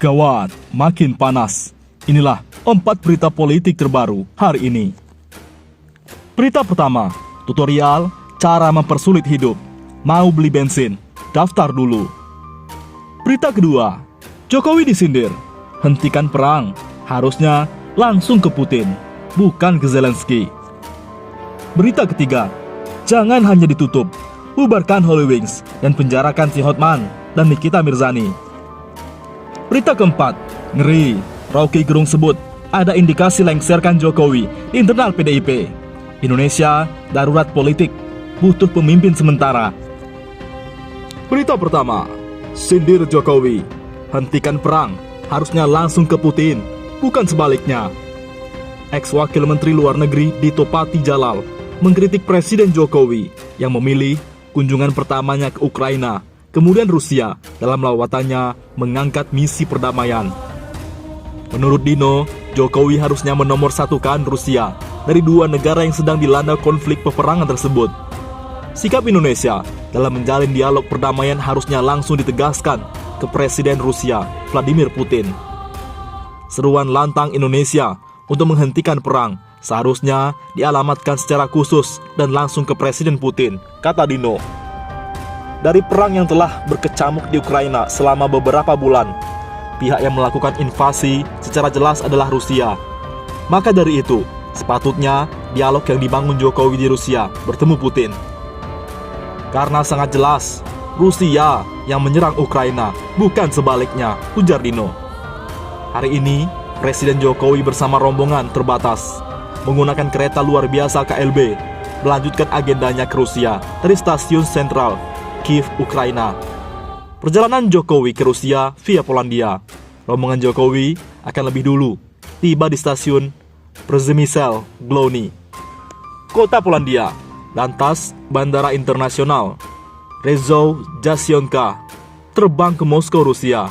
Gawat, makin panas. Inilah 4 berita politik terbaru hari ini. Berita pertama, tutorial cara mempersulit hidup. Mau beli bensin? Daftar dulu. Berita kedua, Jokowi disindir. Hentikan perang, harusnya langsung ke Putin, bukan ke Zelensky. Berita ketiga, jangan hanya ditutup, bubarkan Holy Wings dan penjarakan si Hotman dan Nikita Mirzani. Berita keempat, ngeri, Rocky Gerung sebut ada indikasi lengserkan Jokowi di internal PDIP. Indonesia darurat politik, butuh pemimpin sementara. Berita pertama, sindir Jokowi. Hentikan perang, harusnya langsung ke Putin, bukan sebaliknya. Ex-wakil Menteri Luar Negeri Dito Pati Jalal mengkritik Presiden Jokowi yang memilih kunjungan pertamanya ke Ukraina, kemudian Rusia dalam lawatannya mengangkat misi perdamaian. Menurut Dino, Jokowi harusnya menomorsatukan Rusia dari 2 negara yang sedang dilanda konflik peperangan tersebut. Sikap Indonesia dalam menjalin dialog perdamaian harusnya langsung ditegaskan ke Presiden Rusia, Vladimir Putin. Seruan lantang Indonesia untuk menghentikan perang seharusnya dialamatkan secara khusus dan langsung ke Presiden Putin, kata Dino. Dari perang yang telah berkecamuk di Ukraina selama beberapa bulan, pihak yang melakukan invasi secara jelas adalah Rusia. Maka dari itu, sepatutnya dialog yang dibangun Jokowi di Rusia bertemu Putin. Karena sangat jelas, Rusia yang menyerang Ukraina, bukan sebaliknya, ujar Dino. Hari ini, Presiden Jokowi bersama rombongan terbatas menggunakan kereta luar biasa KLB melanjutkan agendanya ke Rusia dari stasiun sentral Kiev, Ukraina. Perjalanan Jokowi ke Rusia via Polandia. Rombongan Jokowi akan lebih dulu tiba di stasiun Przemysl Glowny, kota Polandia. Lantas, Bandara Internasional Rzeszów Jasionka terbang ke Moskow, Rusia.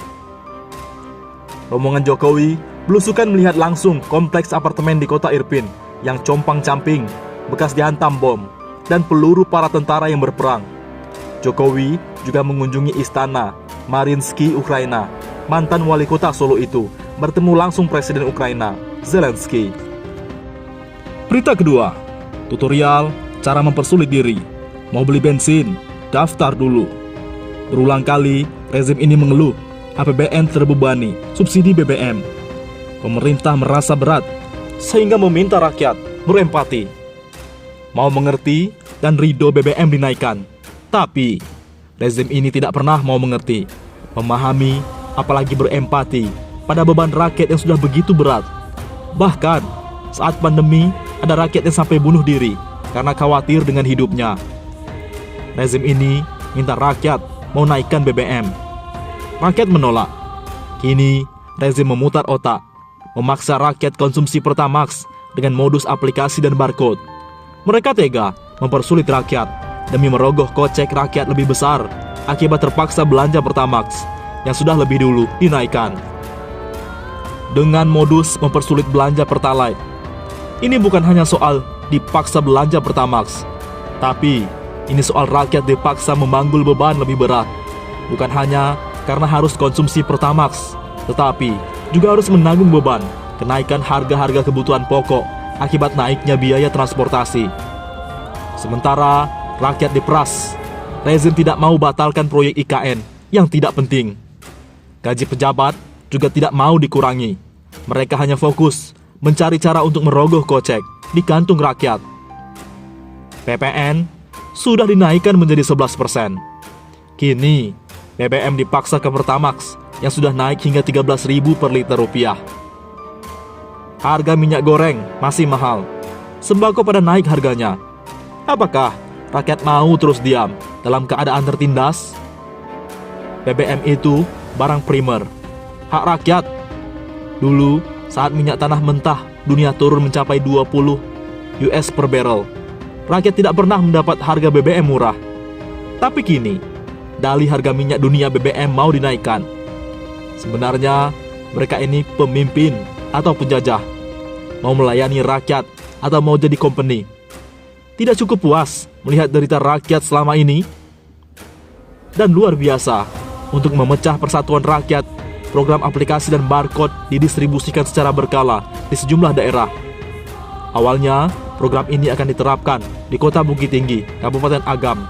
Rombongan Jokowi belusukan melihat langsung kompleks apartemen di kota Irpin yang compang-camping, bekas dihantam bom, dan peluru para tentara yang berperang. Jokowi juga mengunjungi istana Mariinsky, Ukraina. Mantan wali kota Solo itu bertemu langsung Presiden Ukraina, Zelensky. Berita kedua, tutorial cara mempersulit diri. Mau beli bensin? Daftar dulu. Berulang kali, rezim ini mengeluh APBN terbebani subsidi BBM. Pemerintah merasa berat, sehingga meminta rakyat berempati. Mau mengerti dan ridho BBM dinaikkan. Tapi, rezim ini tidak pernah mau mengerti, memahami, apalagi berempati pada beban rakyat yang sudah begitu berat. Bahkan, saat pandemi, ada rakyat yang sampai bunuh diri karena khawatir dengan hidupnya. Rezim ini minta rakyat mau naikkan BBM. Rakyat menolak. Kini, rezim memutar otak, memaksa rakyat konsumsi Pertamax dengan modus aplikasi dan barcode. Mereka tega mempersulit rakyat demi merogoh kocek rakyat lebih besar akibat terpaksa belanja Pertamax yang sudah lebih dulu dinaikkan. Dengan modus mempersulit belanja Pertalite, ini bukan hanya soal dipaksa belanja Pertamax, tapi ini soal rakyat dipaksa memanggul beban lebih berat. Bukan hanya karena harus konsumsi Pertamax, tetapi juga harus menanggung beban kenaikan harga-harga kebutuhan pokok akibat naiknya biaya transportasi. Sementara rakyat diperas, rezim tidak mau batalkan proyek IKN yang tidak penting. Gaji pejabat juga tidak mau dikurangi. Mereka hanya fokus mencari cara untuk merogoh kocek di kantung rakyat. PPN sudah dinaikkan menjadi 11%. Kini, BBM dipaksa ke Pertamax yang sudah naik hingga 13.000 per liter rupiah. Harga minyak goreng masih mahal. Sembako pada naik harganya. Apakah rakyat mau terus diam dalam keadaan tertindas? BBM itu barang primer, hak rakyat. Dulu, saat minyak tanah mentah dunia turun mencapai 20 US per barrel, rakyat tidak pernah mendapat harga BBM murah. Tapi kini, dalih harga minyak dunia BBM mau dinaikkan. Sebenarnya, mereka ini pemimpin atau penjajah? Mau melayani rakyat atau mau jadi company? Tidak cukup puas melihat derita rakyat selama ini? Dan luar biasa, untuk memecah persatuan rakyat, program aplikasi dan barcode didistribusikan secara berkala di sejumlah daerah. Awalnya, program ini akan diterapkan di Kota Bukit Tinggi, Kabupaten Agam,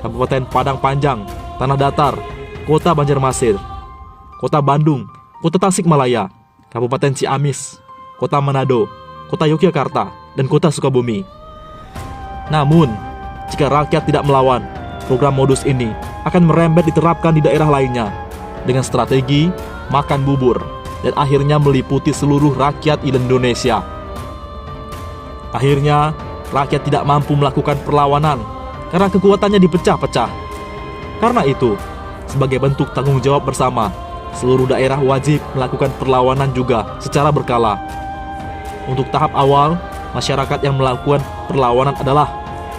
Kabupaten Padang Panjang, Tanah Datar, Kota Banjarmasin, Kota Bandung, Kota Tasikmalaya, Kabupaten Ciamis, Kota Manado, Kota Yogyakarta, dan Kota Sukabumi. Namun, jika rakyat tidak melawan, program modus ini akan merembet diterapkan di daerah lainnya dengan strategi makan bubur dan akhirnya meliputi seluruh rakyat Indonesia. Akhirnya, rakyat tidak mampu melakukan perlawanan karena kekuatannya dipecah-pecah. Karena itu, sebagai bentuk tanggung jawab bersama, seluruh daerah wajib melakukan perlawanan juga secara berkala. Untuk tahap awal, masyarakat yang melakukan perlawanan adalah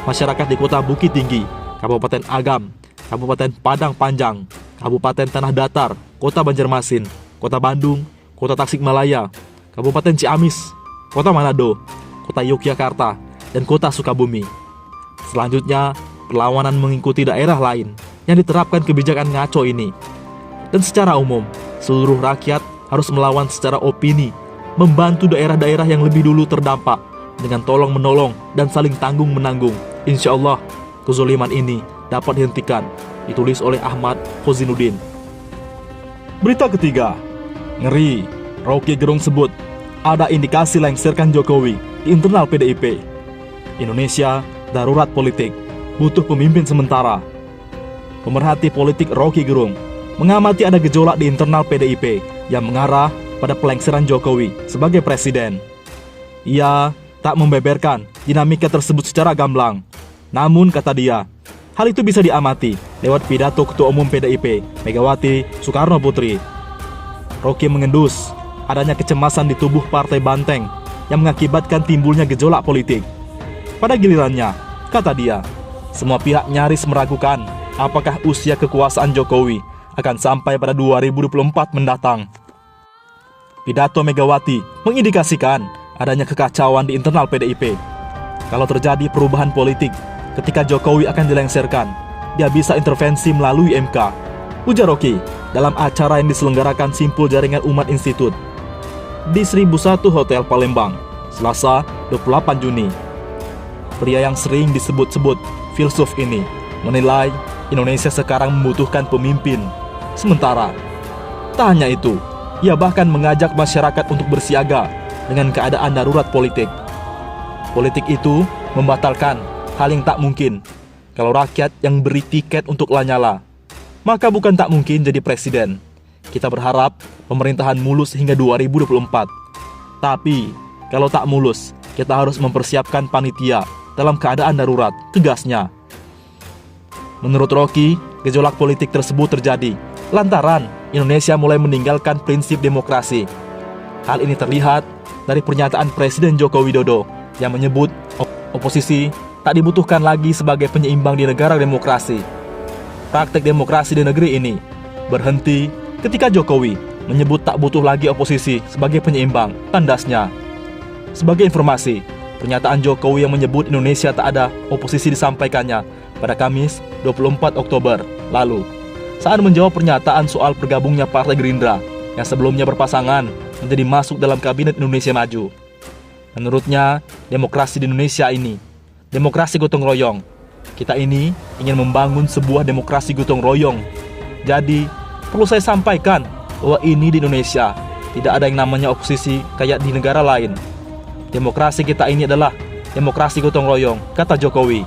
masyarakat di Kota Bukit Tinggi, Kabupaten Agam, Kabupaten Padang Panjang, Kabupaten Tanah Datar, Kota Banjarmasin, Kota Bandung, Kota Tasikmalaya, Kabupaten Ciamis, Kota Manado, Kota Yogyakarta, dan Kota Sukabumi. Selanjutnya, perlawanan mengikuti daerah lain yang diterapkan kebijakan ngaco ini. Dan secara umum, seluruh rakyat harus melawan secara opini, membantu daerah-daerah yang lebih dulu terdampak dengan tolong-menolong dan saling tanggung-menanggung. Insya Allah, kezoliman ini dapat dihentikan. Ditulis oleh Ahmad Khozinuddin. Berita ketiga, ngeri, Rocky Gerung sebut ada indikasi lengserkan Jokowi di internal PDIP. Indonesia darurat politik, butuh pemimpin sementara. Pemerhati politik Rocky Gerung mengamati ada gejolak di internal PDIP yang mengarah pada pelengseran Jokowi sebagai presiden. Ia tak membeberkan dinamika tersebut secara gamblang. Namun kata dia, hal itu bisa diamati lewat pidato Ketua Umum PDIP Megawati Soekarno Putri. Rocky mengendus adanya kecemasan di tubuh Partai Banteng yang mengakibatkan timbulnya gejolak politik. Pada gilirannya, kata dia, semua pihak nyaris meragukan apakah usia kekuasaan Jokowi akan sampai pada 2024 mendatang. Pidato Megawati mengindikasikan adanya kekacauan di internal PDIP. Kalau terjadi perubahan politik ketika Jokowi akan dilengserkan, dia bisa intervensi melalui MK, ujar Rocky dalam acara yang diselenggarakan Simpul Jaringan Umat Institut di 1001 Hotel Palembang, Selasa 28 Juni. Pria yang sering disebut-sebut filsuf ini menilai Indonesia sekarang membutuhkan pemimpin. Sementara, tak hanya itu, ia bahkan mengajak masyarakat untuk bersiaga dengan keadaan darurat politik. Politik itu membatalkan hal yang tak mungkin. Kalau rakyat yang beri tiket untuk Lanyala, maka bukan tak mungkin jadi presiden. Kita berharap pemerintahan mulus hingga 2024. Tapi, kalau tak mulus, kita harus mempersiapkan panitia dalam keadaan darurat, tegasnya. Menurut Rocky, gejolak politik tersebut terjadi lantaran Indonesia mulai meninggalkan prinsip demokrasi. Hal ini terlihat dari pernyataan Presiden Joko Widodo yang menyebut oposisi tak dibutuhkan lagi sebagai penyeimbang di negara demokrasi. Praktek demokrasi di negeri ini berhenti ketika Jokowi menyebut tak butuh lagi oposisi sebagai penyeimbang, tandasnya. Sebagai informasi, pernyataan Jokowi yang menyebut Indonesia tak ada oposisi disampaikannya pada Kamis 24 Oktober lalu saat menjawab pernyataan soal bergabungnya Partai Gerindra yang sebelumnya berpasangan menjadi masuk dalam Kabinet Indonesia Maju. Menurutnya, demokrasi di Indonesia ini demokrasi gotong royong. Kita ini ingin membangun sebuah demokrasi gotong royong. Jadi, perlu saya sampaikan bahwa ini di Indonesia tidak ada yang namanya oposisi kayak di negara lain. Demokrasi kita ini adalah demokrasi gotong royong, kata Jokowi.